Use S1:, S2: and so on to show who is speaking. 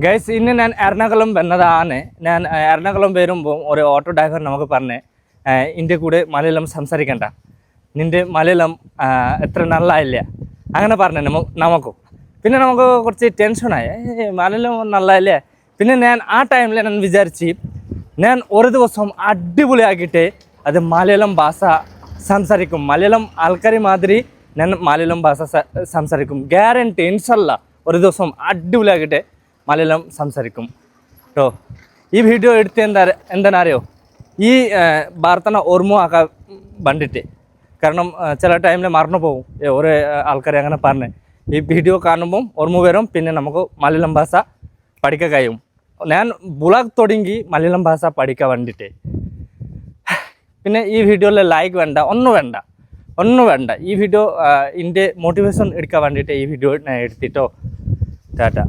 S1: Guys ഇന്ന് ഞാൻ എറണാകുളം വന്നതാണ്. ഞാൻ എറണാകുളം വരുമ്പോൾ ഒരു ഓട്ടോ ഡ്രൈവർ നമുക്ക് പറഞ്ഞേ എൻ്റെ കൂടെ മലയാളം സംസാരിക്കണ്ട, നിൻ്റെ മലയാളം എത്ര നല്ലയില്ല അങ്ങനെ പറഞ്ഞു നമുക്കും. പിന്നെ നമുക്ക് കുറച്ച് ടെൻഷനായി, മലയാളം നല്ലയില്ലേ. പിന്നെ ഞാൻ ആ ടൈമിൽ ഞാൻ വിചാരിച്ച് ഞാൻ ഒരു ദിവസം അടിപൊളിയാക്കിയിട്ട് അത് മലയാളം ഭാഷ സംസാരിക്കും, മലയാളം ആൾക്കാർ മാതിരി ഞാൻ മലയാളം ഭാഷ സംസാരിക്കും. ഗ്യാരണ്ടി ഇൻഷല്ല ഒരു ദിവസം അടിപൊളിയാക്കിയിട്ട് മലയാളം സംസാരിക്കും കേട്ടോ. ഈ വീഡിയോ എടുത്ത് എന്താണെന്നറിയോ, ഈ വാർത്തന ഓർമ്മ ആക്കാൻ വേണ്ടിയിട്ട്. കാരണം ചില ടൈമിൽ മറന്നു പോകും ഓരോ ആൾക്കാരെ അങ്ങനെ പറഞ്ഞ്. ഈ വീഡിയോ കാണുമ്പം ഓർമ്മ വരും, പിന്നെ നമുക്ക് മലയാളം ഭാഷ പഠിക്കാൻ കഴിയും. ഞാൻ ബ്ലോഗ് തുടങ്ങി മലയാളം ഭാഷ പഠിക്കാൻ വേണ്ടിയിട്ട്. പിന്നെ ഈ വീഡിയോയിൽ ലൈക്ക് വേണ്ട, ഒന്നും വേണ്ട. ഈ വീഡിയോ എൻ്റെ മോട്ടിവേഷൻ എടുക്കാൻ വേണ്ടിയിട്ട് ഈ വീഡിയോ ഞാൻ എടുത്തിട്ടോ. ടാറ്റ.